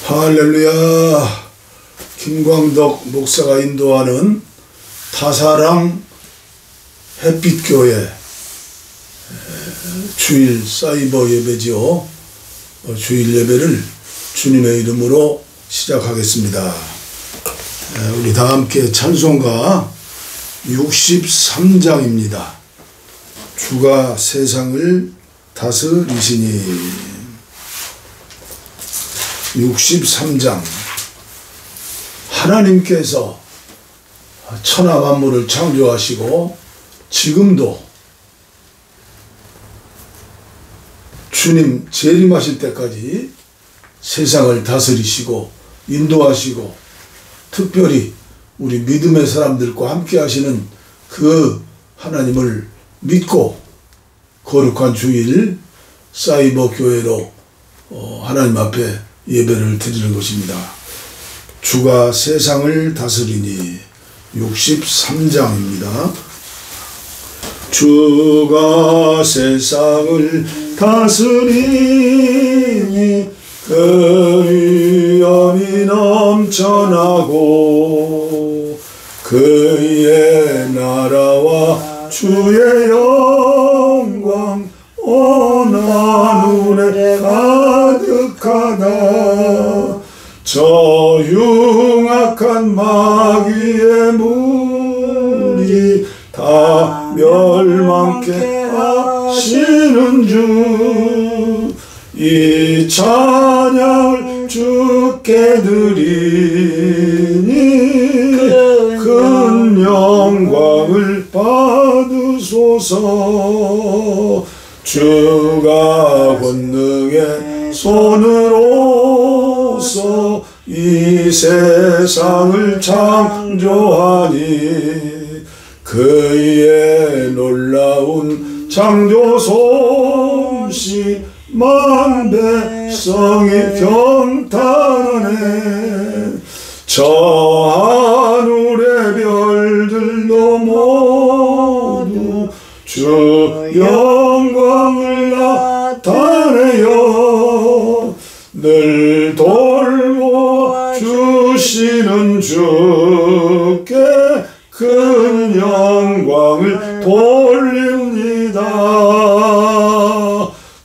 할렐루야. 김광덕 목사가 인도하는 다사랑 햇빛교회 주일 사이버 예배지요. 주일 예배를 주님의 이름으로 시작하겠습니다. 우리 다 함께 찬송가 63장입니다. 주가 세상을 다스리시니. 63장. 하나님께서 천하 만물을 창조하시고 지금도 주님 재림하실 때까지 세상을 다스리시고 인도하시고 특별히 우리 믿음의 사람들과 함께 하시는 그 하나님을 믿고 거룩한 주일 사이버 교회로 하나님 앞에 예배를 드리는 것입니다. 주가 세상을 다스리니 63장입니다. 주가 세상을 다스리니 그 위엄이 넘쳐나고 그의 나라와 주의 영광 온 하늘에 가득하다. 저 흉악한 마귀의 무리 다 멸망케 하시는 주, 이 찬양을 주께 드리니 큰 영광을 받으소서. 주가 권능의 손으로서 이 세상을 창조하니 그의 놀라운 창조 솜씨 만 백성이 경탄하네. 저 하늘의 별들도 모두 주 영광을 나타내요. 늘 돌보주시는 주께 큰 영광을 돌립니다.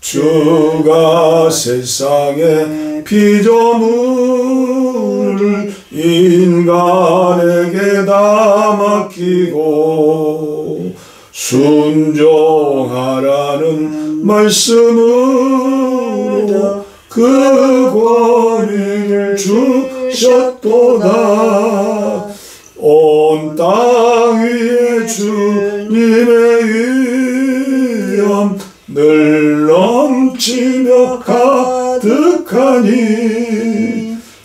주가 세상의 피조물을 인간에게 다 맡기고 순종하라는 말씀으로 그 권위를 주셨도다. 온 땅 위에 주님의 위엄 늘 넘치며 가득하니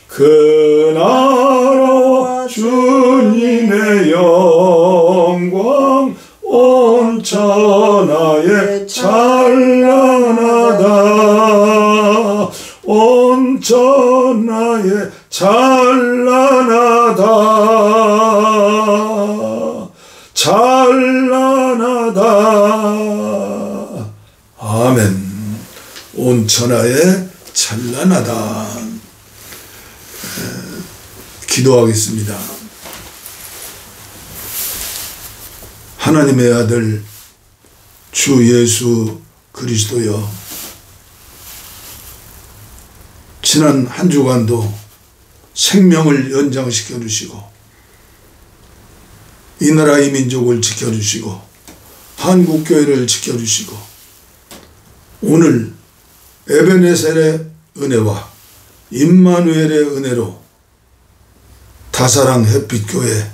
그 나라와 주님의 영광 온 천하에 찬란하다. 온 천하에 찬란하다. 찬란하다. 아멘. 온 천하에 찬란하다. 기도하겠습니다. 하나님의 아들 주 예수 그리스도여, 지난 한 주간도 생명을 연장시켜 주시고 이 나라 이 민족을 지켜주시고 한국교회를 지켜주시고 오늘 에베네셀의 은혜와 임마누엘의 은혜로 다사랑 햇빛교회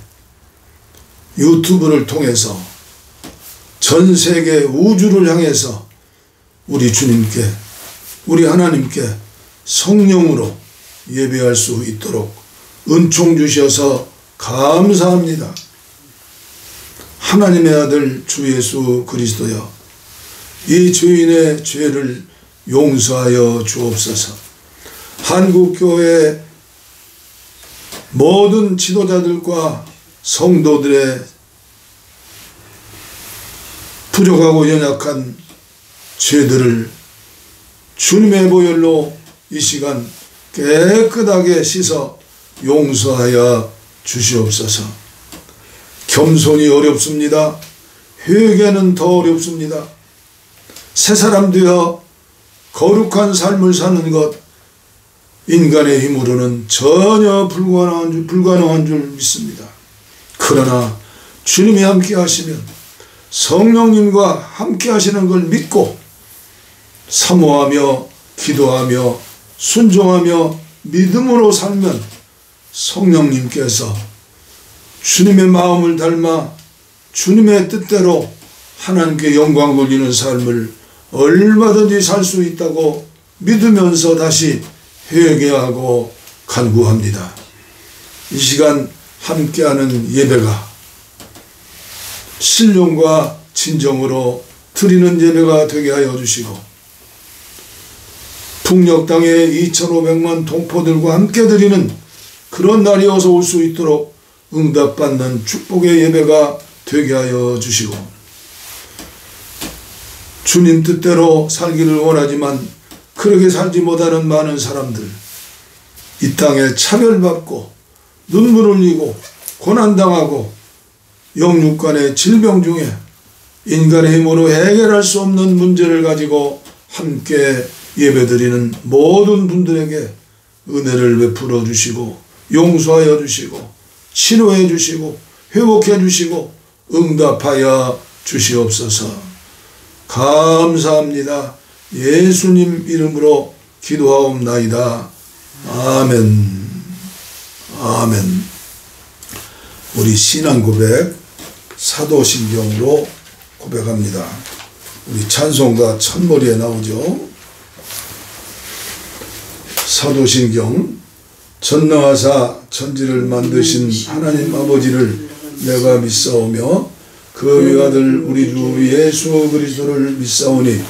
유튜브를 통해서 전 세계 우주를 향해서 우리 주님께, 우리 하나님께 성령으로 예배할 수 있도록 은총 주셔서 감사합니다. 하나님의 아들 주 예수 그리스도여, 이 죄인의 죄를 용서하여 주옵소서. 한국교회 모든 지도자들과 성도들의 부족하고 연약한 죄들을 주님의 보혈로 이 시간 깨끗하게 씻어 용서하여 주시옵소서. 겸손이 어렵습니다. 회개는 더 어렵습니다. 새 사람 되어 거룩한 삶을 사는 것, 인간의 힘으로는 전혀 불가능한 줄 믿습니다. 그러나 주님이 함께 하시면, 성령님과 함께 하시는 걸 믿고 사모하며 기도하며 순종하며 믿음으로 살면 성령님께서 주님의 마음을 닮아 주님의 뜻대로 하나님께 영광 돌리는 삶을 얼마든지 살 수 있다고 믿으면서 다시 회개하고 간구합니다. 이 시간 함께하는 예배가 신령과 진정으로 드리는 예배가 되게 하여 주시고, 북녘 땅에 2500만 동포들과 함께 드리는 그런 날이 어서 올 수 있도록 응답받는 축복의 예배가 되게 하여 주시고, 주님 뜻대로 살기를 원하지만 그렇게 살지 못하는 많은 사람들, 이 땅에 차별받고 눈물 흘리고 고난당하고 영육간의 질병 중에 인간의 힘으로 해결할 수 없는 문제를 가지고 함께 예배드리는 모든 분들에게 은혜를 베풀어 주시고 용서하여 주시고 치료해 주시고 회복해 주시고 응답하여 주시옵소서. 감사합니다. 예수님 이름으로 기도하옵나이다. 아멘. 아멘. 우리 신앙 고백 사도신경으로 고백합니다. 우리 찬송가 첫머리에 나오죠. 사도신경. 전능하사 천지를 만드신 하나님 아버지를 내가 믿사오며 그 외아들 우리 주 예수 그리스도를 믿사오니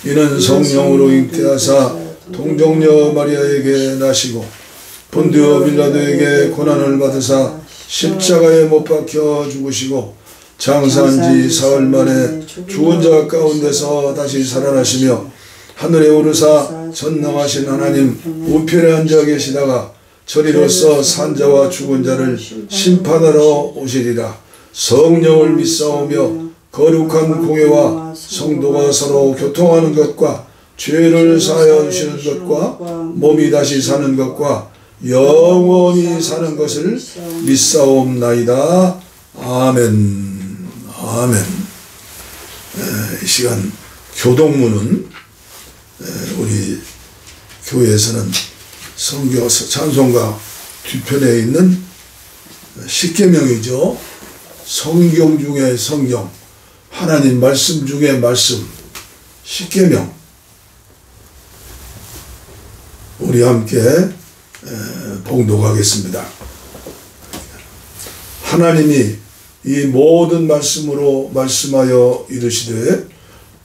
이는 성령으로 잉태하사 동정녀 마리아에게 나시고 본디오 빌라도에게 고난을 받으사 십자가에 못 박혀 죽으시고 장사한 지 사흘 만에 죽은 자 가운데서 다시 살아나시며 하늘에 오르사 전능하신 하나님 우편에 앉아 계시다가 저리로서 산자와 죽은 자를 심판하러 오시리라. 성령을 믿사오며 거룩한 공회와 성도가 서로 교통하는 것과 죄를 사하여 주시는 것과 몸이 다시 사는 것과 영원히 사는 것을 믿사옵나이다. 아멘. 아멘. 이 시간 교동문은 우리 교회에서는 성경 찬송가 뒤편에 있는 십계명이죠. 성경 중에 성경, 하나님 말씀 중에 말씀, 십계명. 우리 함께 봉독하겠습니다. 하나님이 이 모든 말씀으로 말씀하여 이르시되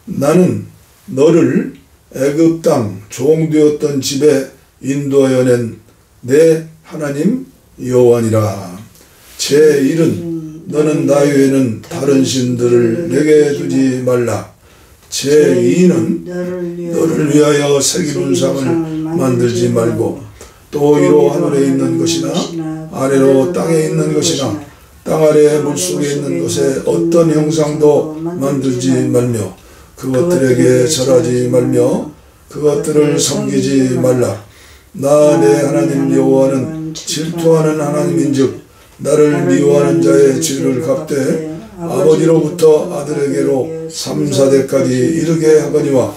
나는 너를 애굽 땅 종되었던 집에 인도하여 낸 내 하나님 여호와니라. 제1은 너는 나 외에는 다른 신들을 내게 두지 말라. 제2는 너를 위하여 새기는 상을 만들지 말고 또 위로 하늘에 있는 것이나 아래로 땅에 있는 것이나 땅 아래 물속에 있는 것에 어떤 형상도 만들지 말며 그것들에게 절하지 말며 그것들을 섬기지 말라. 나 내 하나님 여호와는 질투하는 하나님인즉 나를 미워하는 자의 죄를 갚되 아버지로부터 아들에게로 3, 4대까지 이르게 하거니와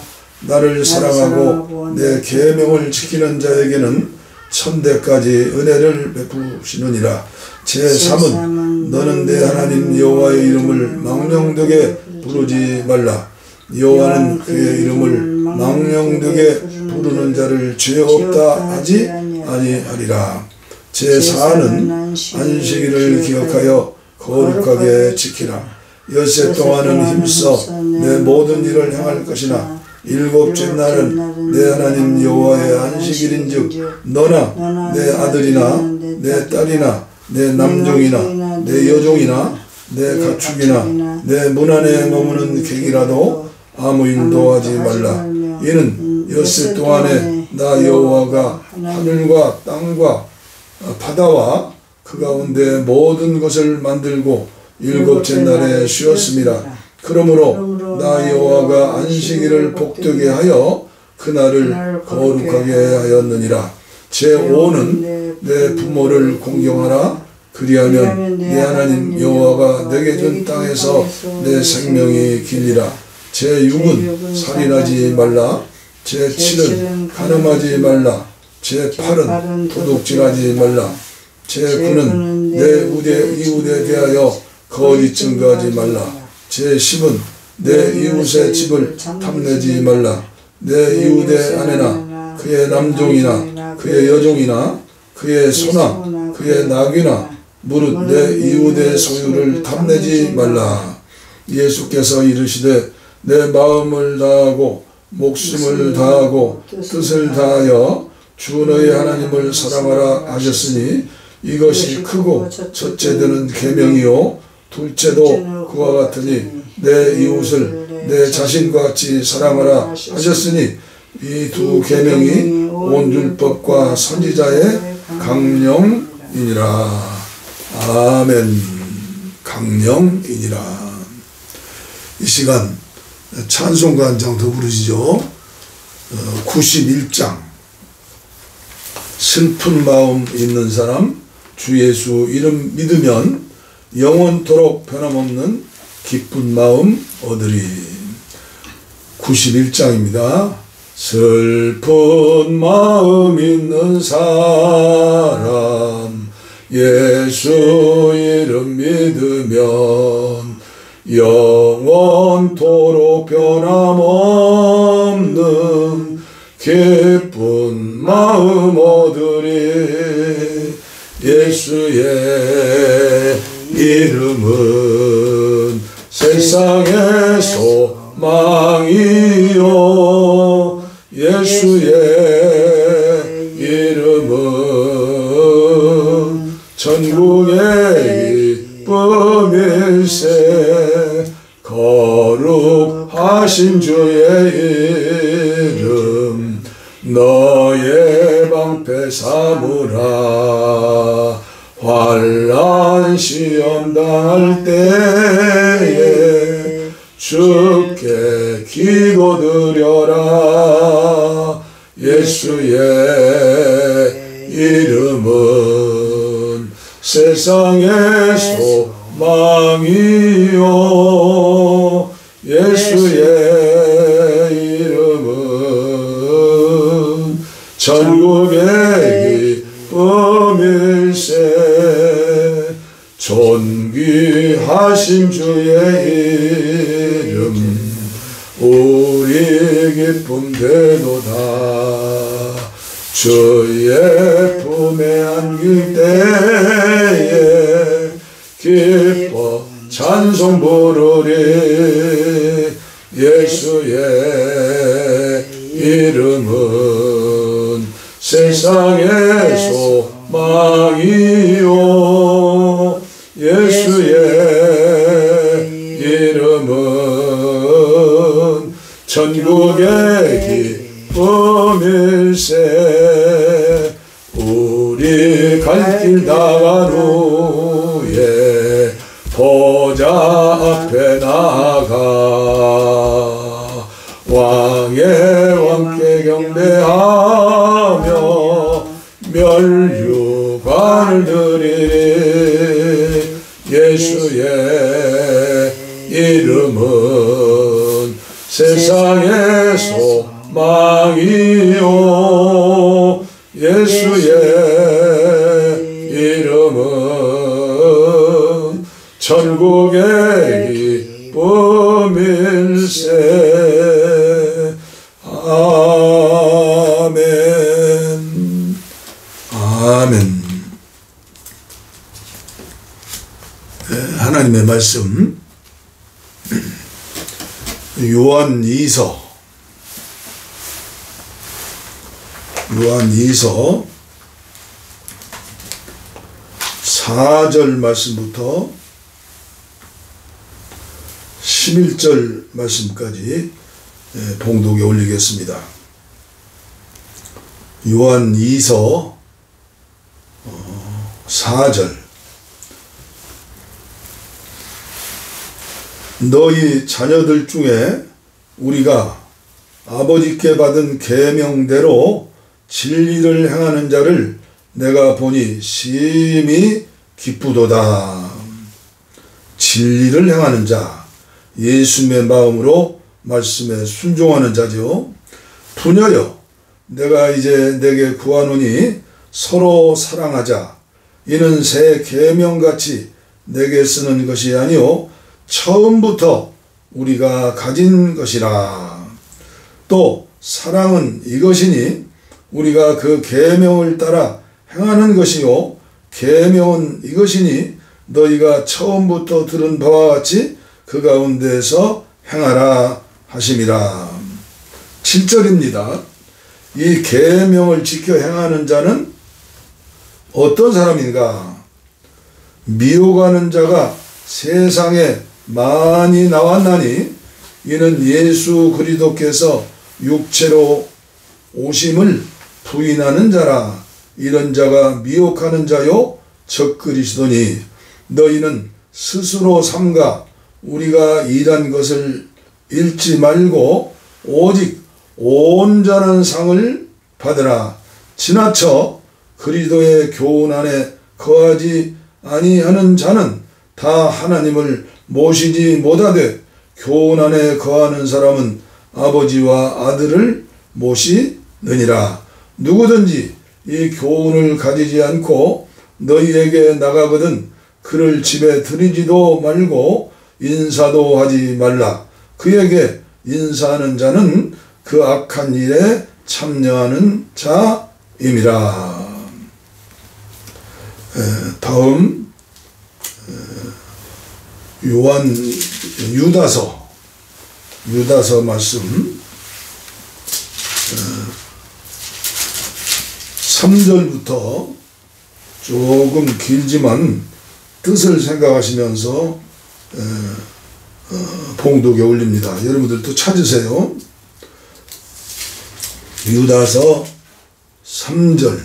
나를 사랑하고 내 계명을 지키는 자에게는 1000대까지 은혜를 베푸시느니라. 제3은 너는 내 하나님 여호와의 이름을 망령되게 부르지 말라. 여호와는 그의 이름을 망령되게 부르는 자를 죄 없다 하지 아니하리라. 제4는 안식일을 기억하여 거룩하게 지키라. 엿새 동안은 힘써 내 모든 일을 행할 것이나 일곱째 날은 내 하나님 여호와의 안식일인즉 너나 내 아들이나 내 딸이나 내 남종이나 내 여종이나 내 가축이나 내 문 안에 머무는 객이라도 아무 일도 하지 말라. 이는 엿새 동안에 나 여호와가 하늘과 땅과 바다와 그 가운데 모든 것을 만들고 일곱째 날에 쉬었습니다. 그러므로 나 여호와가 안식일을 복되게 하여 그날을 거룩하게 하였느니라. 제5는 내 부모를 공경하라. 그리하면 내 하나님 여호와가 내게 준 땅에서 내 생명이 길리라. 제6은 살인하지 말라. 제7은 간음하지 말라. 제8은 도둑질하지 말라. 제9는 내 이웃에 대하여 거짓 증거하지 말라. 제10은 내 이웃의 집을 탐내지 말라. 내 이웃의 아내나 그의 남종이나 그의 여종이나 그의 소나 그의 낙이나 무릇 내 이웃의 소유를 탐내지 말라. 예수께서 이르시되 내 마음을 다하고 목숨을 다하고 뜻을 다하여 주 너희 하나님을 사랑하라 하셨으니 이것이 크고 첫째 되는 계명이요 둘째도 그와 같으니 내 이웃을 내 자신과 같이 사랑하라 하셨으니 이 두 계명이 온 율법과 선지자의 강령이니라. 아멘. 강령이니라. 이 시간 찬송가 한 장 더 부르시죠. 91장 슬픈 마음 있는 사람 주 예수 이름 믿으면 영원토록 변함없는 기쁜 마음 얻으리. 91장입니다. 슬픈 마음 있는 사람 예수 이름 믿으면 영원토록 변함없는 기쁜 마음 얻으리. 예수의 이름은 세상의 소망이요 예수의 이름은 천국의 기쁨일세. 거룩하신 주의 이름 너의 방패 삼으라. 환난 시험 당할 때에 주께 기도드려라. 예수의 이름은 세상의 소망이요 예수의 이름은 천국의 기쁨일세. 존귀하신 주의 이름 우리 기쁨 되도다. 주의 품에 안길 때에 기뻐 찬송 부르리. 예수의 이름은 세상의 소망이요 예수의 이름은 천국의 기쁨일세. 우리 갈 길 다간 후에 보좌 앞에 나가 왕의 왕께 경배하며 멸류관을 드리리. 예수의 이름은 세상의 소망이요 예수의 이름은 천국의 기쁨일세. 아멘. 아멘. 하나님의 말씀 요한2서 4절 말씀부터 11절 말씀까지 봉독에 올리겠습니다. 요한 2서 4절 너희 자녀들 중에 우리가 아버지께 받은 계명대로 진리를 행하는 자를 내가 보니 심히 기쁘도다. 진리를 행하는 자, 예수님의 마음으로 말씀에 순종하는 자죠. 부녀여, 내가 이제 내게 구하노니 서로 사랑하자. 이는 새 계명같이 내게 쓰는 것이 아니요 처음부터 우리가 가진 것이라. 또 사랑은 이것이니 우리가 그 계명을 따라 행하는 것이요 계명은 이것이니 너희가 처음부터 들은 바와 같이 그 가운데서 행하라 하심이라. 7절입니다. 이 계명을 지켜 행하는 자는 어떤 사람인가? 미혹하는 자가 세상에 많이 나왔나니 이는 예수 그리스도께서 육체로 오심을 부인하는 자라. 이런 자가 미혹하는 자요 적그리스도니 너희는 스스로 삼가 우리가 일한 것을 잃지 말고 오직 온전한 상을 받으라. 지나쳐 그리스도의 교훈 안에 거하지 아니하는 자는 다 하나님을 모시지 못하되 교훈 안에 거하는 사람은 아버지와 아들을 모시느니라. 누구든지 이 교훈을 가지지 않고 너희에게 나가거든 그를 집에 들이지도 말고 인사도 하지 말라. 그에게 인사하는 자는 그 악한 일에 참여하는 자임이라. 다음 요한 유다서 말씀 3절부터 조금 길지만 뜻을 생각하시면서 봉독에 올립니다. 여러분들도 찾으세요. 유다서 3절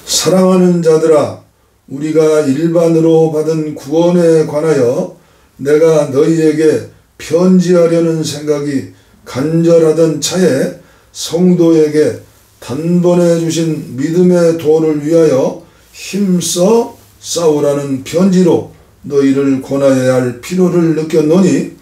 사랑하는 자들아, 우리가 일반으로 받은 구원에 관하여 내가 너희에게 편지하려는 생각이 간절하던 차에 성도에게 단번에 주신 믿음의 도를 위하여 힘써 싸우라는 편지로 너희를 권하여야 할 필요를 느꼈노니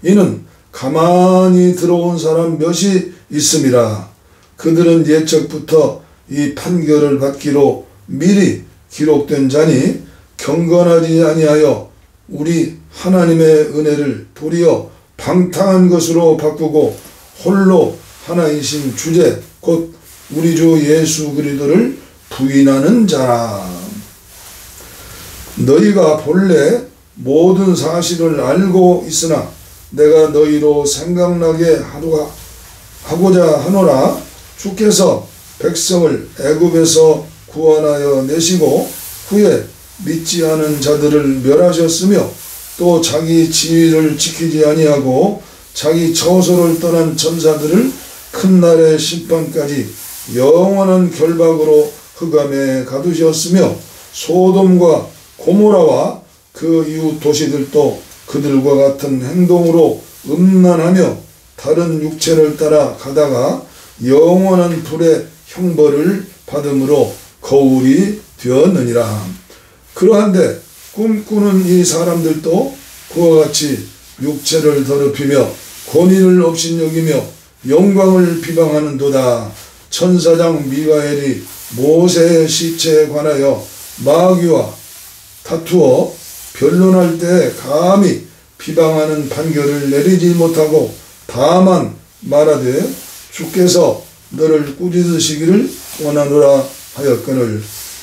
이는 가만히 들어온 사람 몇이 있음이라. 그들은 예적부터 이 판결을 받기로 미리 기록된 자니 경건하지 아니하여 우리 하나님의 은혜를 도리어 방탕한 것으로 바꾸고 홀로 하나이신 주제 곧 우리 주 예수 그리스도를 부인하는 자라. 너희가 본래 모든 사실을 알고 있으나 내가 너희로 생각나게 하고자 하노라. 주께서 백성을 애굽에서 구원하여 내시고 후에 믿지 않은 자들을 멸하셨으며 또 자기 지위를 지키지 아니하고 자기 처소를 떠난 천사들을 큰 날의 심판까지 영원한 결박으로 흑암에 가두셨으며 소돔과 고모라와 그 이웃 도시들도 그들과 같은 행동으로 음란하며 다른 육체를 따라 가다가 영원한 불의 형벌을 받음으로 거울이 되었느니라. 그러한데 꿈꾸는 이 사람들도 그와 같이 육체를 더럽히며 권위를 업신여기며 영광을 비방하는도다. 천사장 미가엘이 모세의 시체에 관하여 마귀와 다투어 변론할 때 감히 비방하는 판결을 내리지 못하고 다만 말하되 주께서 너를 꾸짖으시기를 원하노라 하였거늘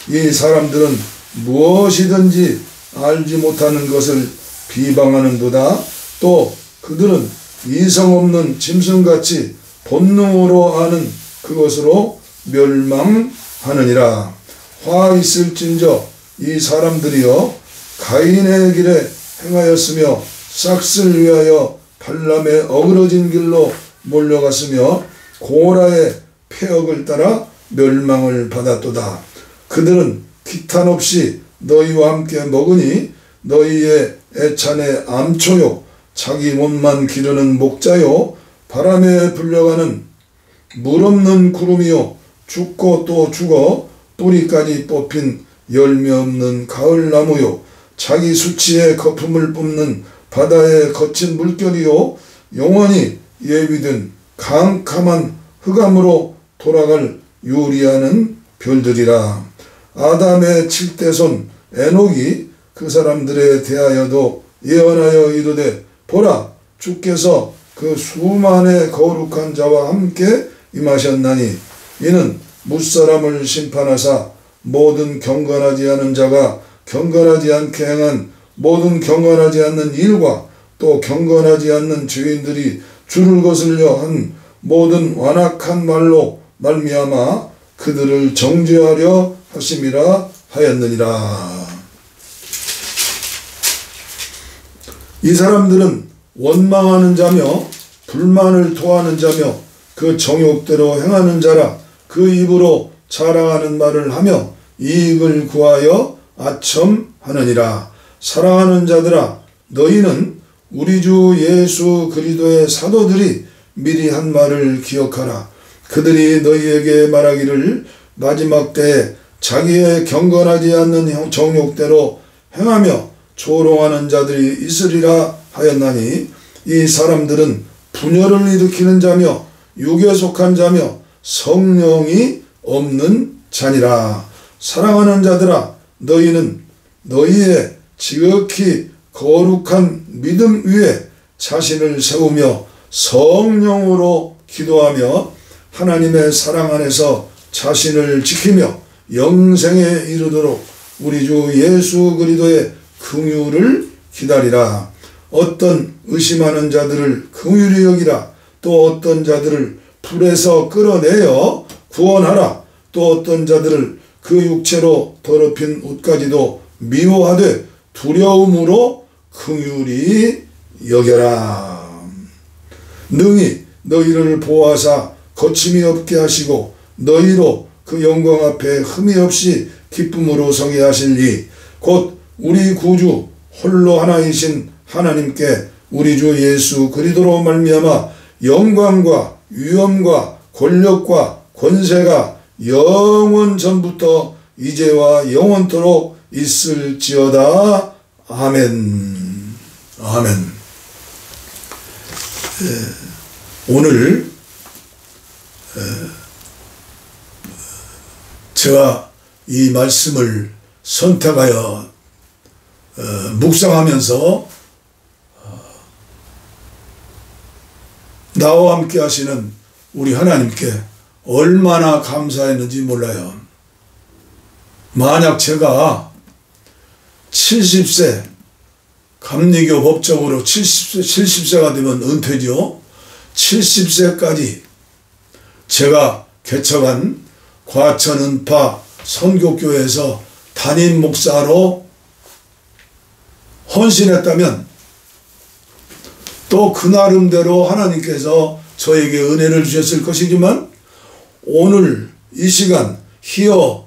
이 사람들은 무엇이든지 알지 못하는 것을 비방하는도다. 또 그들은 이성 없는 짐승같이 본능으로 아는 그것으로 멸망하느니라. 화 있을진저 이 사람들이여 가인의 길에 행하였으며 싹을 위하여 발람의 어그러진 길로 몰려갔으며 고라의 폐역을 따라 멸망을 받았도다. 그들은 기탄 없이 너희와 함께 먹으니 너희의 애찬의 암초요 자기 몸만 기르는 목자요 바람에 불려가는 물 없는 구름이요 죽고 또 죽어 뿌리까지 뽑힌 열매 없는 가을나무요 자기 수치의 거품을 뿜는 바다의 거친 물결이요 영원히 예비된 캄캄한 흑암으로 돌아갈 유리하는 별들이라. 아담의 7대손 에녹이 그 사람들에 대하여도 예언하여 이르되 보라 주께서 그 수만의 거룩한 자와 함께 임하셨나니 이는 무사람을 심판하사 모든 경건하지 않은 자가 경건하지 않게 행한 모든 경건하지 않는 일과 또 경건하지 않는 죄인들이 줄을 거슬려 한 모든 완악한 말로 말미암아 그들을 정죄하려 하심이라 하였느니라. 이 사람들은 원망하는 자며 불만을 토하는 자며 그 정욕대로 행하는 자라. 그 입으로 자랑하는 말을 하며 이익을 구하여 아첨하느니라. 사랑하는 자들아 너희는 우리 주 예수 그리스도의 사도들이 미리 한 말을 기억하라. 그들이 너희에게 말하기를 마지막 때에 자기의 경건하지 않는 정욕대로 행하며 조롱하는 자들이 있으리라 하였나니 이 사람들은 분열을 일으키는 자며 육에 속한 자며 성령이 없는 자니라. 사랑하는 자들아 너희는 너희의 지극히 거룩한 믿음 위에 자신을 세우며 성령으로 기도하며 하나님의 사랑 안에서 자신을 지키며 영생에 이르도록 우리 주 예수 그리스도의 긍휼을 기다리라. 어떤 의심하는 자들을 긍휼히 여기라. 또 어떤 자들을 불에서 끌어내어 구원하라. 또 어떤 자들을 그 육체로 더럽힌 옷까지도 미워하되 두려움으로 긍휼히 여겨라. 능히 너희를 보호하사 거침이 없게 하시고 너희로 그 영광 앞에 흠이 없이 기쁨으로 서게 하실니 곧 우리 구주 홀로 하나이신 하나님께 우리 주 예수 그리스도로 말미암아 영광과 위엄과 권력과 권세가 영원 전부터 이제와 영원토록 있을지어다. 아멘. 아멘. 오늘 제가 이 말씀을 선택하여 묵상하면서 나와 함께 하시는 우리 하나님께 얼마나 감사했는지 몰라요. 만약 제가 70세 감리교 법적으로 70세가 되면 은퇴죠. 70세까지 제가 개척한 과천 은파 선교교회에서 담임 목사로 헌신했다면 또 그 나름대로 하나님께서 저에게 은혜를 주셨을 것이지만 오늘 이 시간 here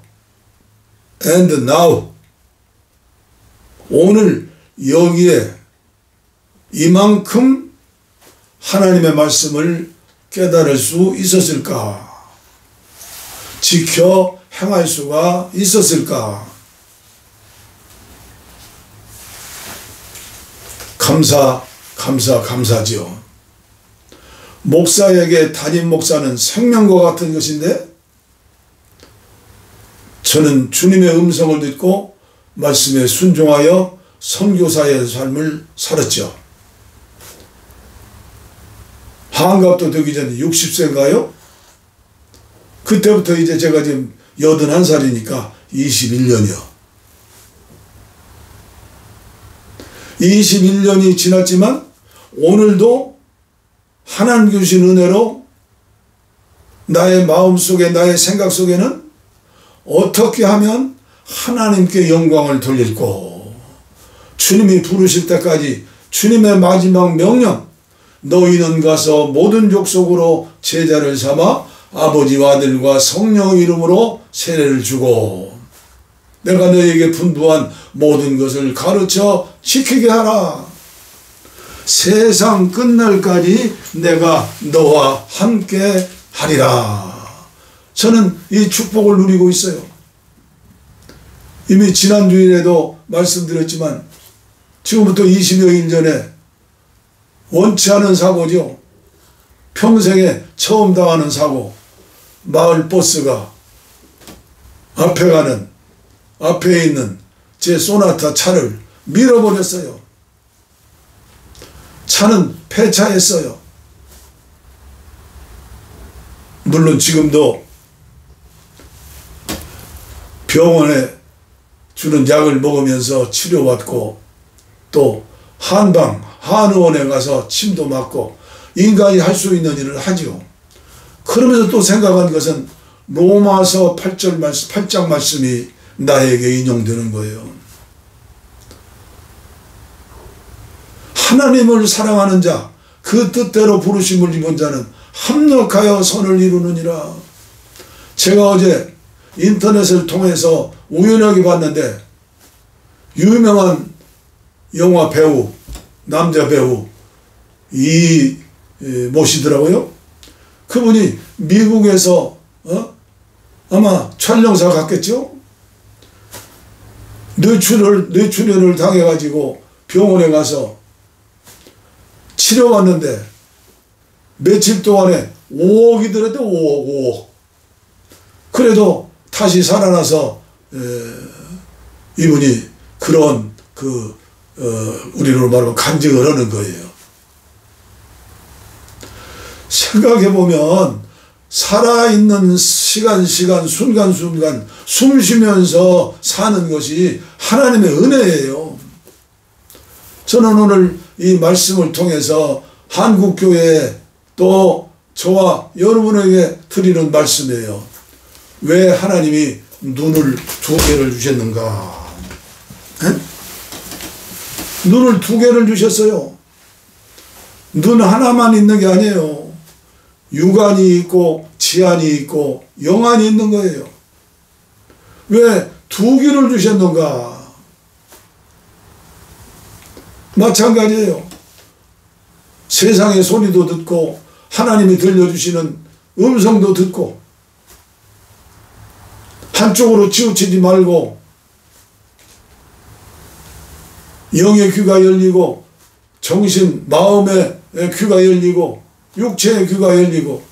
and now 오늘 여기에 이만큼 하나님의 말씀을 깨달을 수 있었을까? 지켜 행할 수가 있었을까? 감사지요. 목사에게 담임 목사는 생명과 같은 것인데 저는 주님의 음성을 듣고 말씀에 순종하여 선교사의 삶을 살았죠. 한갑도 되기 전에 60세인가요? 그때부터 이제 제가 지금 81살이니까 21년이요. 21년이 지났지만 오늘도 하나님 주신 은혜로 나의 마음속에 나의 생각 속에는 어떻게 하면 하나님께 영광을 돌릴고 주님이 부르실 때까지 주님의 마지막 명령 너희는 가서 모든 족속으로 제자를 삼아 아버지와 아들과 성령의 이름으로 세례를 주고 내가 너희에게 분부한 모든 것을 가르쳐 지키게 하라. 세상 끝날까지 내가 너와 함께 하리라. 저는 이 축복을 누리고 있어요. 이미 지난 주일에도 말씀드렸지만 지금부터 20여일 전에 원치 않은 사고죠. 평생에 처음 당하는 사고. 마을 버스가 앞에 있는 제 소나타 차를 밀어버렸어요. 차는 폐차했어요. 물론 지금도 병원에 주는 약을 먹으면서 치료받고 또 한의원에 가서 침도 맞고 인간이 할 수 있는 일을 하죠. 그러면서 또 생각한 것은 로마서 8장 말씀이 나에게 인용되는 거예요. 하나님을 사랑하는 자, 그 뜻대로 부르심을 입은 자는 합력하여 선을 이루느니라. 제가 어제 인터넷을 통해서 우연하게 봤는데 유명한 영화 배우, 남자 배우 모시더라고요. 그분이 미국에서 아마 촬영사 갔겠죠. 뇌출혈을 당해가지고 병원에 가서 치료받는데 며칠 동안에 5억이 들었대. 5억. 그래도 다시 살아나서 이분이 그런 우리로 말하면 간증을 하는 거예요. 생각해보면 살아있는 시간 순간 숨 쉬면서 사는 것이 하나님의 은혜예요. 저는 오늘 이 말씀을 통해서 한국교회에 또 저와 여러분에게 드리는 말씀이에요. 왜 하나님이 눈을 2개를 주셨는가? 눈을 2개를 주셨어요. 눈 하나만 있는 게 아니에요. 육안이 있고 지안이 있고 영안이 있는 거예요. 왜 2귀를 주셨는가? 마찬가지예요. 세상의 소리도 듣고 하나님이 들려주시는 음성도 듣고 한쪽으로 치우치지 말고 영의 귀가 열리고 정신, 마음의 귀가 열리고 육체의 귀가 열리고.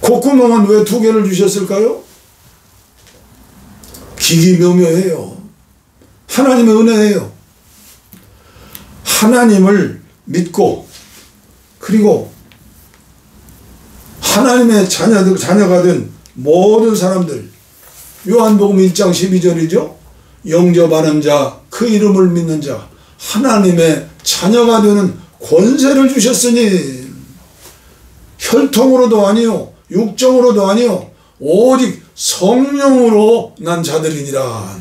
콧구멍은 왜 2개를 주셨을까요? 기기묘묘해요. 하나님의 은혜예요. 하나님을 믿고 그리고 하나님의 자녀가 된 모든 사람들, 요한복음 1장 12절이죠. 영접하는 자, 그 이름을 믿는 자, 하나님의 자녀가 되는 권세를 주셨으니 혈통으로도 아니요 육정으로도 아니요 오직 성령으로 난 자들이니라.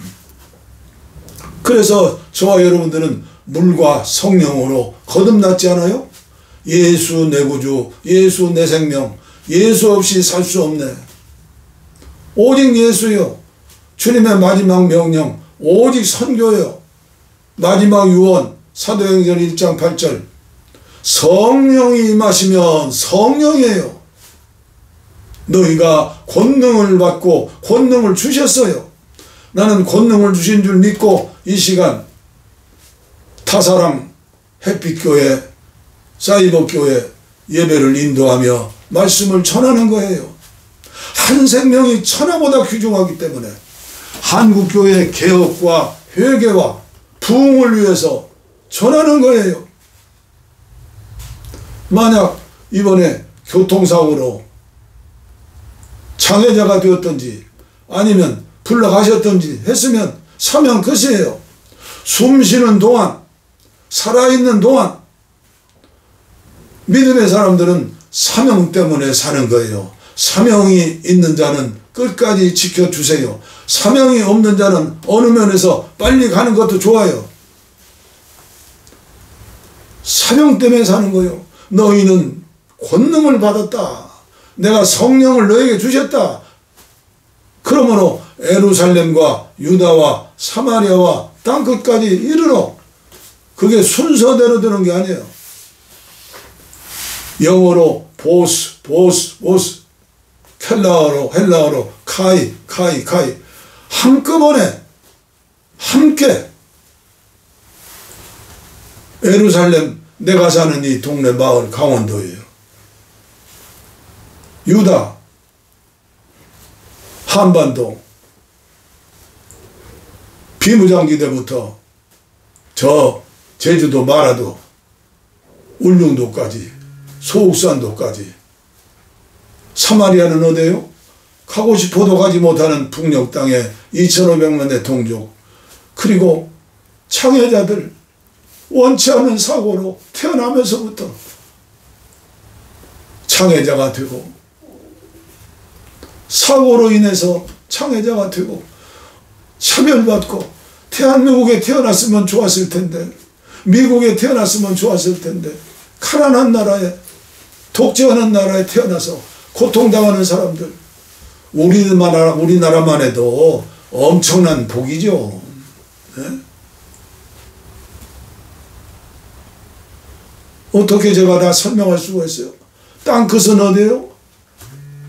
그래서 저와 여러분들은 물과 성령으로 거듭났지 않아요? 예수 내 구주, 예수 내 생명, 예수 없이 살 수 없네. 오직 예수요. 주님의 마지막 명령, 오직 선교요. 마지막 유언, 사도행전 1장 8절. 성령이 임하시면 성령이에요. 너희가 권능을 받고 권능을 주셨어요. 나는 권능을 주신 줄 믿고 이 시간 타사랑 햇빛교회, 사이버교회 예배를 인도하며 말씀을 전하는 거예요. 한 생명이 천하보다 귀중하기 때문에 한국교회 개혁과 회개와 부흥을 위해서 전하는 거예요. 만약 이번에 교통사고로 장애자가 되었든지 아니면 불나가셨든지 했으면 사명 끝이에요. 숨 쉬는 동안, 살아있는 동안 믿음의 사람들은 사명 때문에 사는 거예요. 사명이 있는 자는 끝까지 지켜주세요. 사명이 없는 자는 어느 면에서 빨리 가는 것도 좋아요. 사명 때문에 사는 거요. 너희는 권능을 받았다. 내가 성령을 너에게 주셨다. 그러므로 예루살렘과 유다와 사마리아와 땅끝까지 이르러. 그게 순서대로 되는 게 아니에요. 영어로 보스, 헬라어로 카이. 한꺼번에 함께 예루살렘, 내가 사는 이 동네 마을 강원도예요. 유다, 한반도, 비무장지대부터 저 제주도 마라도, 울릉도까지, 소옥산도까지. 사마리아는 어디예요? 가고 싶어도 가지 못하는 북녘 땅에 2,500만의 동족, 그리고 창해자들, 원치 않은 사고로 태어나면서부터 창해자가 되고, 사고로 인해서 창해자가 되고 차별받고, 대한민국에 태어났으면 좋았을 텐데, 미국에 태어났으면 좋았을 텐데, 가난한 나라에, 독재하는 나라에 태어나서 고통당하는 사람들, 우리나라만 해도 엄청난 복이죠. 네? 어떻게 제가 다 설명할 수가 있어요? 땅끝은 어디예요?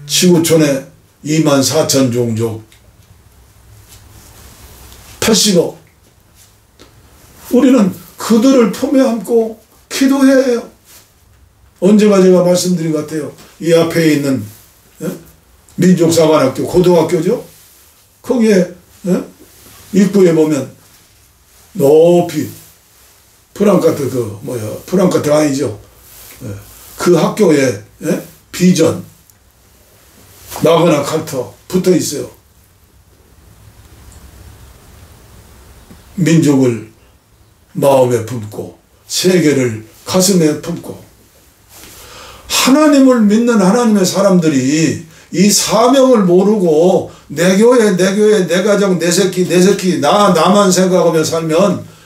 지구촌에 24,000 종족, 80억. 우리는 그들을 품에 안고 기도해야 해요. 언제가 제가 말씀드린 것 같아요. 이 앞에 있는 민족사관학교, 고등학교죠. 거기에 입구에 보면 높이 프랑카트 프랑카트 아니죠. 그 학교에 비전, 마그나 칼터 붙어 있어요. 민족을 마음에 품고 세계를 가슴에 품고, 하나님을 믿는 하나님의 사람들이 이 사명을 모르고 내 교회, 내 가정, 내 새끼, 나만 생각하며 살면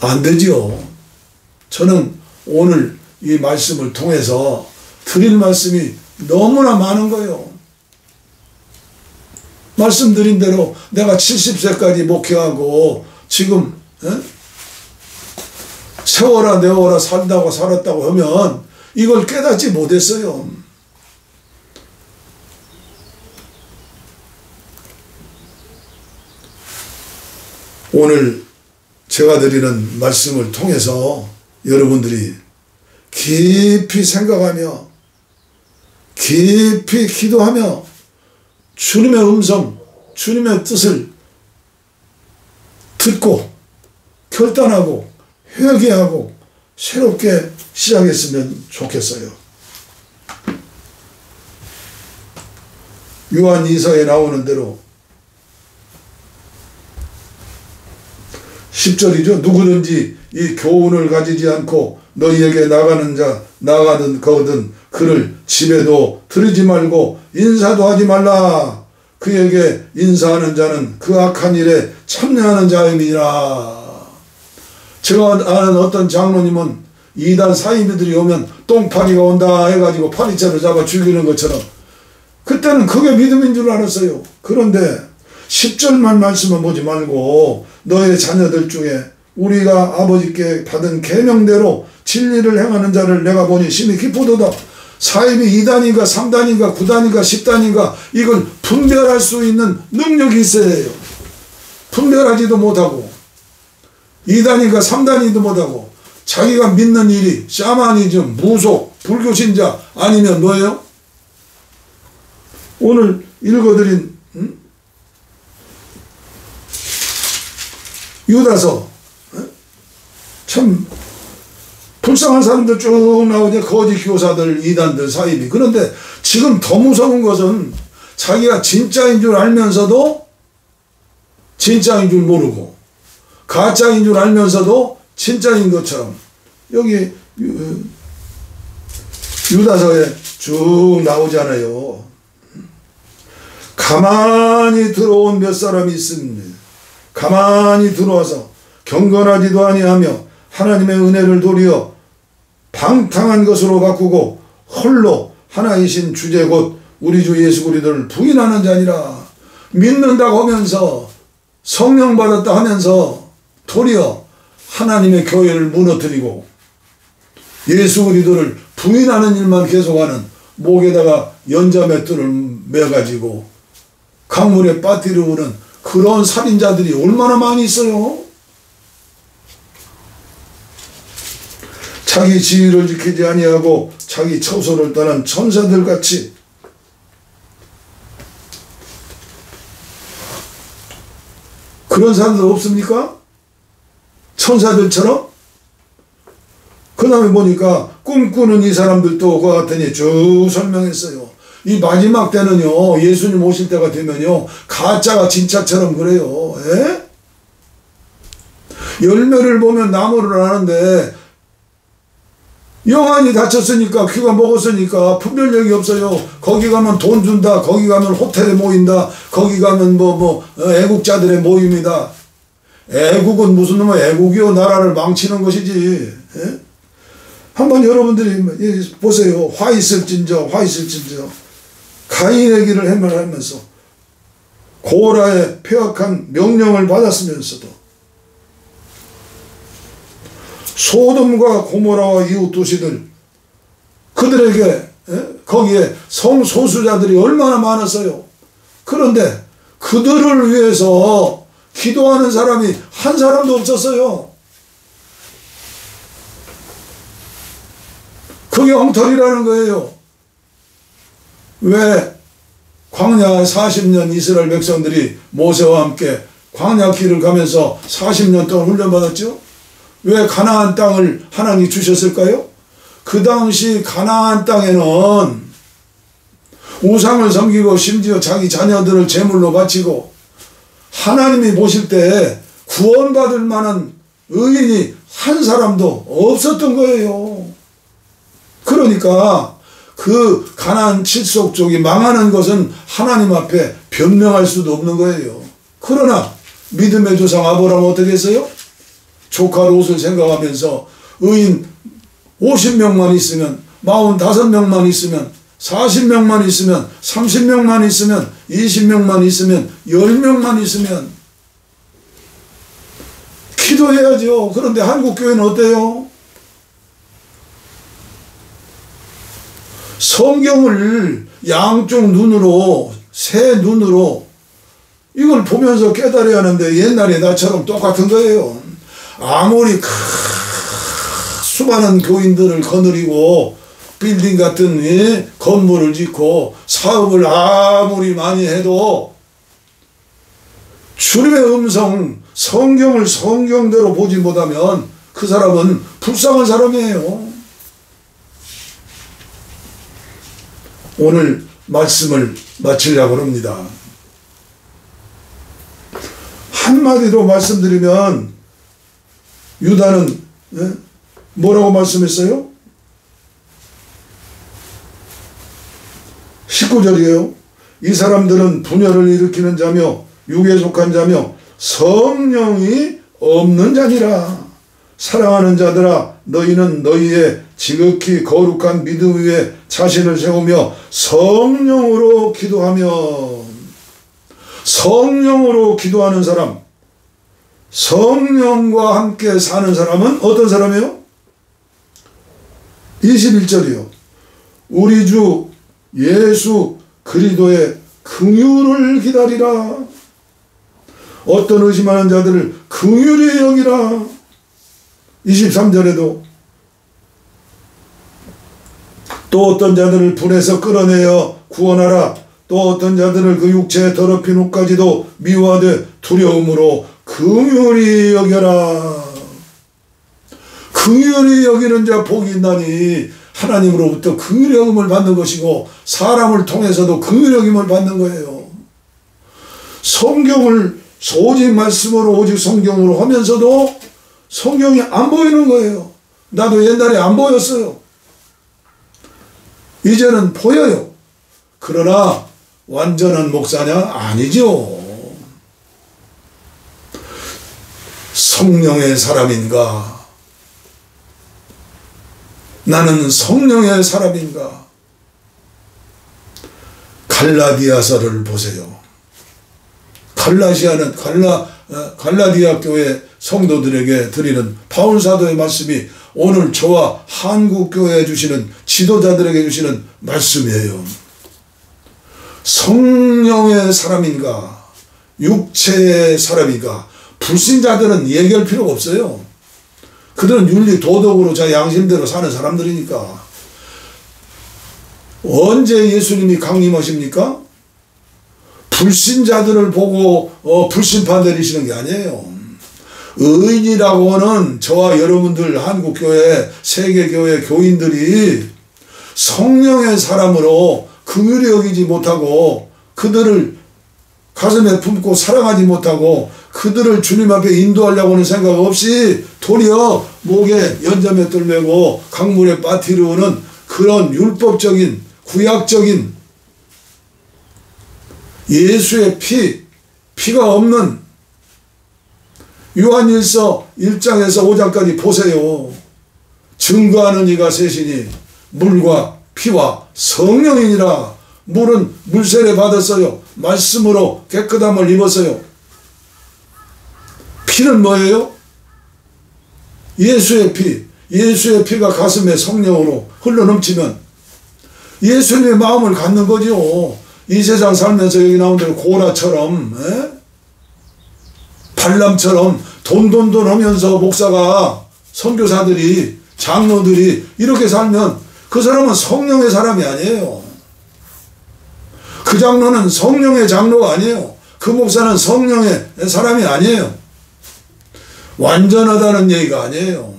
안 되지요. 저는 오늘 이 말씀을 통해서 드릴 말씀이 너무나 많은 거예요. 말씀드린 대로 내가 70세까지 목회하고 지금 세워라 내워라 살았다고 하면 이걸 깨닫지 못했어요. 오늘 제가 드리는 말씀을 통해서 여러분들이 깊이 생각하며 깊이 기도하며 주님의 음성, 주님의 뜻을 듣고 결단하고 회개하고 새롭게 시작했으면 좋겠어요. 요한 2서에 나오는 대로 10절이죠. 누구든지 이 교훈을 가지지 않고 너희에게 나가든 거든 그를 집에도 들이지 말고 인사도 하지 말라. 그에게 인사하는 자는 그 악한 일에 참여하는 자임이라. 제가 아는 어떤 장로님은 이단 사이비들이 오면 똥파리가 온다 해가지고 파리채로 잡아 죽이는 것처럼, 그때는 그게 믿음인 줄 알았어요. 그런데 10절만 말씀을 보지 말고 너의 자녀들 중에 우리가 아버지께 받은 계명대로 진리를 행하는 자를 내가 보니 심히 기쁘도다. 사입이 2단인가 3단인가 9단인가 10단인가 이걸 분별할 수 있는 능력이 있어야 해요. 분별하지도 못하고 2단인가 3단이도 못하고 자기가 믿는 일이 샤머니즘, 무속, 불교신자 아니면 뭐예요? 오늘 읽어드린 유다서, 참 불쌍한 사람들 쭉 나오죠. 거짓 교사들, 이단들, 사이비. 그런데 지금 더 무서운 것은 자기가 진짜인 줄 알면서도 진짜인 줄 모르고, 가짜인 줄 알면서도 진짜인 것처럼, 여기 유다서에 쭉 나오잖아요. 가만히 들어온 몇 사람이 있습니다. 가만히 들어와서 경건하지도 아니하며 하나님의 은혜를 도리어 방탕한 것으로 바꾸고 홀로 하나이신 주제 곧 우리 주 예수 그리스도를 부인하는 자니라. 믿는다고 하면서 성령 받았다 하면서 도리어 하나님의 교회를 무너뜨리고 예수 그리스도를 부인하는 일만 계속하는, 목에다가 연자맷돌을 매가지고 강물에 빠뜨리는 그런 살인자들이 얼마나 많이 있어요. 자기 지위를 지키지 아니하고 자기 처소를 떠난 천사들같이 그런 사람들 없습니까? 천사들처럼? 그 다음에 보니까 꿈꾸는 이 사람들도 그와 같으니 쭉 설명했어요. 이 마지막 때는요, 예수님 오실 때가 되면요, 가짜가 진짜처럼 그래요. 에? 열매를 보면 나무를 아는데 영안이 다쳤으니까, 귀가 먹었으니까 분별력이 없어요. 거기 가면 돈 준다, 거기 가면 호텔에 모인다, 거기 가면 애국자들의 모임이다. 애국은 무슨 놈의 애국이요, 나라를 망치는 것이지. 에? 한번 여러분들이 보세요. 화 있을진저 가인의 길을 해면하면서 고라의 폐악한 명령을 받았으면서도 소돔과 고모라와 이웃 도시들, 그들에게 거기에 성소수자들이 얼마나 많았어요. 그런데 그들을 위해서 기도하는 사람이 한 사람도 없었어요. 그게 엉터리라는 거예요. 왜 광야 40년 이스라엘 백성들이 모세와 함께 광야 길을 가면서 40년 동안 훈련받았죠? 왜 가나안 땅을 하나님이 주셨을까요? 그 당시 가나안 땅에는 우상을 섬기고 심지어 자기 자녀들을 제물로 바치고 하나님이 보실 때 구원받을 만한 의인이 한 사람도 없었던 거예요. 그러니까 그 가나안 칠속 쪽이 망하는 것은 하나님 앞에 변명할 수도 없는 거예요. 그러나 믿음의 조상 아브라함은 어떻게 했어요? 조카 롯을 생각하면서 의인 50명만 있으면, 45명만 있으면, 40명만 있으면, 30명만 있으면, 20명만 있으면, 10명만 있으면 기도해야죠. 그런데 한국 교회는 어때요? 성경을 양쪽 눈으로, 새 눈으로 이걸 보면서 깨달아야 하는데 옛날에 나처럼 똑같은 거예요. 아무리 수많은 교인들을 거느리고 빌딩 같은 건물을 짓고 사업을 아무리 많이 해도 주님의 음성, 성경을 성경대로 보지 못하면 그 사람은 불쌍한 사람이에요. 오늘 말씀을 마치려고 합니다. 한마디로 말씀드리면 유다는 뭐라고 말씀했어요? 19절이에요. 이 사람들은 분열을 일으키는 자며 육에 속한 자며 성령이 없는 자니라. 사랑하는 자들아, 너희는 너희의 지극히 거룩한 믿음 위에 자신을 세우며 성령으로 기도하는 사람, 성령과 함께 사는 사람은 어떤 사람이에요? 21절이요. 우리 주 예수 그리스도의 긍휼을 기다리라. 어떤 의심하는 자들을 긍휼히 여기라. 23절에도 또 어떤 자들을 불에서 끌어내어 구원하라. 또 어떤 자들을 그 육체에 더럽힌 옷까지도 미워하되 두려움으로 긍휼히 여겨라. 긍휼히 여기는 자 복이 있나니 하나님으로부터 긍휼히 여김을 받는 것이고 사람을 통해서도 긍휼히 여김을 받는 거예요. 성경을 오직 말씀으로 오직 성경으로 하면서도 성경이 안 보이는 거예요. 나도 옛날에 안 보였어요. 이제는 보여요. 그러나 완전한 목사냐? 아니죠. 성령의 사람인가? 나는 성령의 사람인가? 갈라디아서를 보세요. 갈라디아 교회 성도들에게 드리는 바울 사도의 말씀이 오늘 저와 한국 교회에 주시는 지도자들에게 주시는 말씀이에요. 성령의 사람인가? 육체의 사람인가? 불신자들은 얘기할 필요가 없어요. 그들은 윤리 도덕으로 자기 양심대로 사는 사람들이니까. 언제 예수님이 강림하십니까? 불신자들을 보고 불심판 내리시는 게 아니에요. 의인이라고는 저와 여러분들 한국교회, 세계교회 교인들이 성령의 사람으로 긍휼히 여기지 못하고 그들을 가슴에 품고 사랑하지 못하고 그들을 주님 앞에 인도하려고 하는 생각 없이 도리어 목에 연자맷돌 메고 강물에 빠뜨리우는 그런 율법적인 구약적인 예수의 피가 없는 요한일서 1장에서 5장까지 보세요. 증거하는 이가 셋이니 물과 피와 성령이니라. 물은 물세례 받았어요. 말씀으로 깨끗함을 입었어요. 피는 뭐예요? 예수의 피. 예수의 피가 가슴에 성령으로 흘러넘치면 예수님의 마음을 갖는 거죠. 이 세상 살면서 여기 나온 대로 고라처럼 발람처럼 돈 하면서 목사가 선교사들이 장로들이 이렇게 살면 그 사람은 성령의 사람이 아니에요. 그 장로는 성령의 장로가 아니에요. 그 목사는 성령의 사람이 아니에요. 완전하다는 얘기가 아니에요.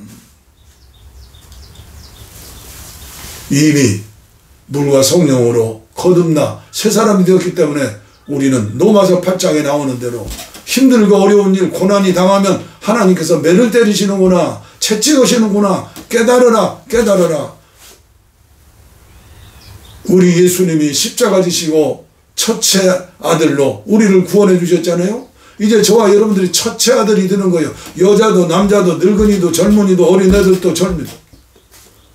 이미 물과 성령으로 거듭나 새 사람이 되었기 때문에 우리는 로마서 8장에 나오는 대로 힘들고 어려운 일 고난이 당하면 하나님께서 매를 때리시는구나, 채찍하시는구나, 깨달으라. 우리 예수님이 십자가 지시고 첫째 아들로 우리를 구원해 주셨잖아요. 이제 저와 여러분들이 첫째 아들이 되는 거예요. 여자도 남자도 늙은이도 젊은이도 어린애들도 젊은이도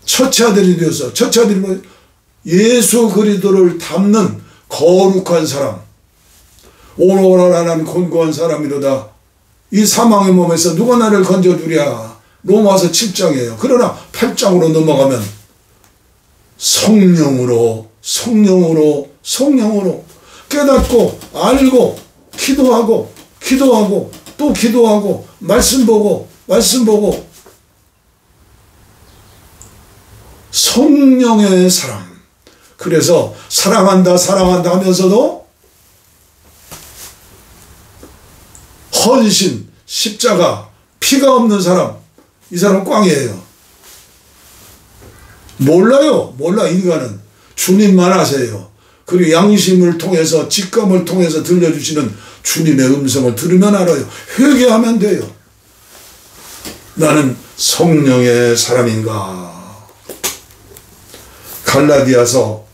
첫째 아들이 되었어. 첫째 아들이 뭐예요? 예수 그리스도를 닮는 거룩한 사람, 오로라라는 곤고한 사람이로다. 이 사망의 몸에서 누가 나를 건져주랴. 로마서 7장이에요. 그러나 8장으로 넘어가면 성령으로 깨닫고 알고 기도하고 또 기도하고 말씀 보고 성령의 사람. 그래서 사랑한다 하면서도 헌신, 십자가, 피가 없는 사람, 이 사람 꽝이에요. 몰라 인간은. 주님만 아세요. 그리고 양심을 통해서 직감을 통해서 들려주시는 주님의 음성을 들으면 알아요. 회개하면 돼요. 나는 성령의 사람인가. 갈라디아서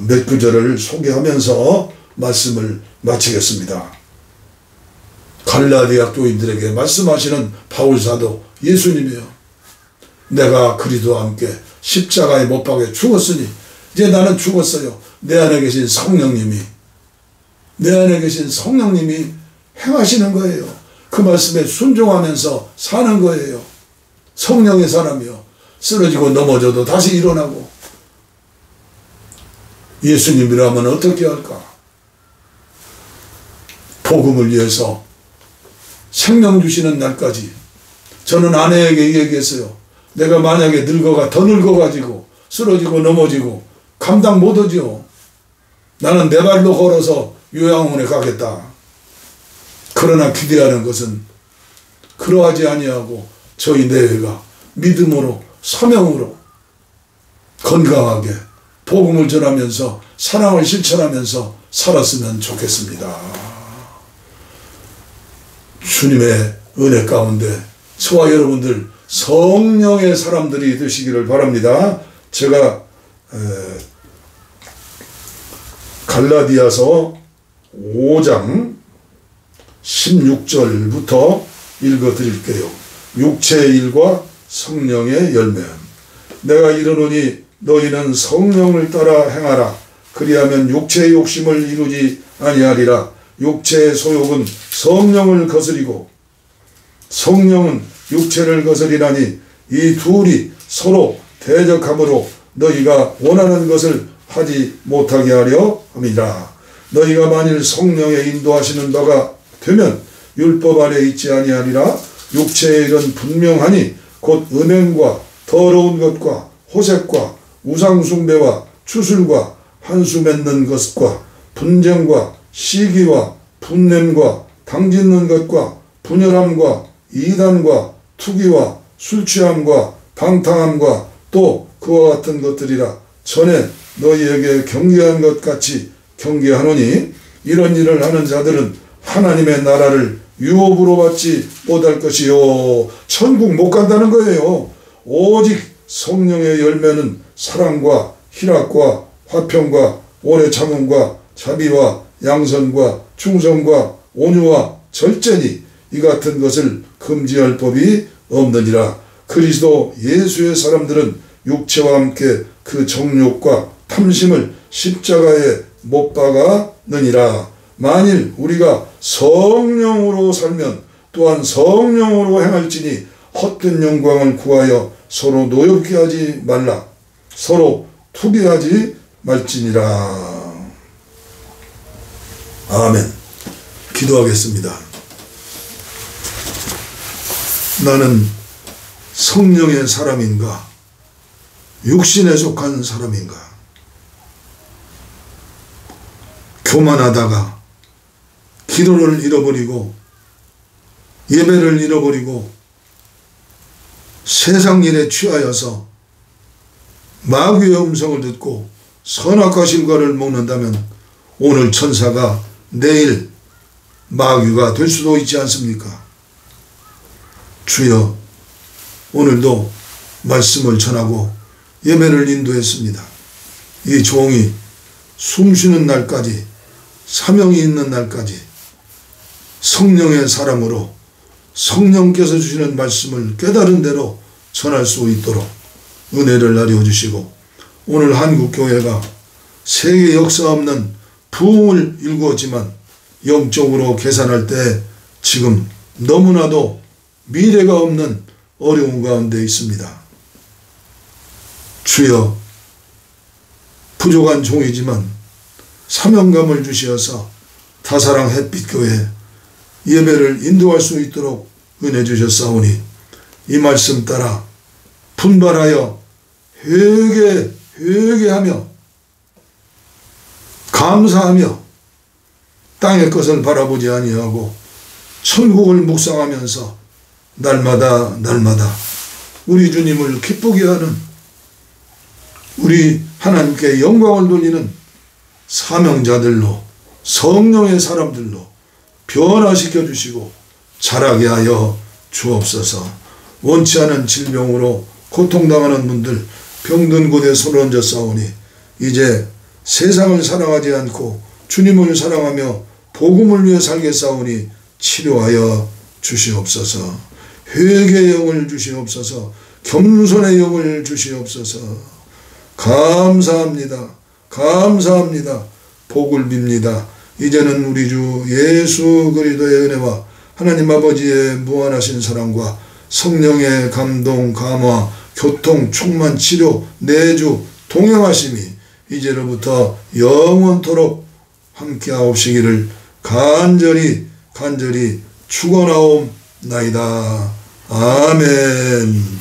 몇 구절을 소개하면서 말씀을 마치겠습니다. 갈라디아 교인들에게 말씀하시는 바울 사도 예수님이요. 내가 그리스도와 함께 십자가에 못 박혀 죽었으니 이제 나는 죽었어요. 내 안에 계신 성령님이 행하시는 거예요. 그 말씀에 순종하면서 사는 거예요. 성령의 사람이요. 쓰러지고 넘어져도 다시 일어나고. 예수님이라면 어떻게 할까? 복음을 위해서 생명 주시는 날까지. 저는 아내에게 얘기했어요. 내가 만약에 더 늙어가지고 쓰러지고 넘어지고 감당 못하죠. 나는 내 발로 걸어서 요양원에 가겠다. 그러나 기대하는 것은 그러하지 아니하고 저희 내외가 믿음으로 사명으로 건강하게 복음을 전하면서 사랑을 실천하면서 살았으면 좋겠습니다. 주님의 은혜 가운데 저와 여러분들 성령의 사람들이 되시기를 바랍니다. 제가 갈라디아서 5장 16절부터 읽어 드릴게요. 육체의 일과 성령의 열매. 내가 이르노니 너희는 성령을 따라 행하라. 그리하면 육체의 욕심을 이루지 아니하리라. 육체의 소욕은 성령을 거스리고 성령은 육체를 거스리나니 이 둘이 서로 대적함으로 너희가 원하는 것을 하지 못하게 하려 함이라. 너희가 만일 성령의 인도하시는 바가 되면 율법 아래 있지 아니하리라. 육체의 일은 분명하니 곧 음행과 더러운 것과 호색과 우상숭배와 추술과 한수 맺는 것과 분쟁과 시기와 분냄과 당짓는 것과 분열함과 이단과 투기와 술취함과 방탕함과 또 그와 같은 것들이라. 전에 너희에게 경계한 것 같이 경계하노니 이런 일을 하는 자들은 하나님의 나라를 유업으로 받지 못할 것이요. 천국 못 간다는 거예요. 오직 성령의 열매는 사랑과 희락과 화평과 오래 참음과 자비와 양선과 충성과 온유와 절제니 이 같은 것을 금지할 법이 없느니라. 그리스도 예수의 사람들은 육체와 함께 그 정욕과 탐심을 십자가에 못 박아느니라. 만일 우리가 성령으로 살면 또한 성령으로 행할지니 헛된 영광을 구하여 서로 노엽게 하지 말라. 서로 투비하지 말지니라. 아멘. 기도하겠습니다. 나는 성령의 사람인가 육신에 속한 사람인가? 교만하다가 기도를 잃어버리고 예배를 잃어버리고 세상 일에 취하여서 마귀의 음성을 듣고 선악과 실과를 먹는다면 오늘 천사가 내일 마귀가 될 수도 있지 않습니까? 주여, 오늘도 말씀을 전하고 예배를 인도했습니다. 이 종이 숨쉬는 날까지, 사명이 있는 날까지 성령의 사람으로 성령께서 주시는 말씀을 깨달은 대로 전할 수 있도록 은혜를 나려주시고, 오늘 한국교회가 세계 역사 없는 부흥을 일구었지만 영적으로 계산할 때 지금 너무나도 미래가 없는 어려운 가운데 있습니다. 주여, 부족한 종이지만 사명감을 주시어서 다사랑 햇빛교회 예배를 인도할 수 있도록 은혜 주셨사오니 이 말씀 따라 분발하여 회개하며 감사하며 땅의 것을 바라보지 아니하고 천국을 묵상하면서 날마다 우리 주님을 기쁘게 하는, 우리 하나님께 영광을 돌리는 사명자들로, 성령의 사람들로 변화시켜 주시고 자라게 하여 주옵소서. 원치 않은 질병으로 고통당하는 분들 병든 곳에 손을 얹어 싸우니 이제 세상을 사랑하지 않고 주님을 사랑하며 복음을 위해 살겠사오니 치료하여 주시옵소서. 회개의 영을 주시옵소서. 겸손의 영을 주시옵소서. 감사합니다. 복을 빕니다. 이제는 우리 주 예수 그리스도의 은혜와 하나님 아버지의 무한하신 사랑과 성령의 감동, 감화, 교통, 충만, 치료, 내주, 동행하심이 이제로부터 영원토록 함께하옵시기를 간절히 축원하옵나이다. 아멘.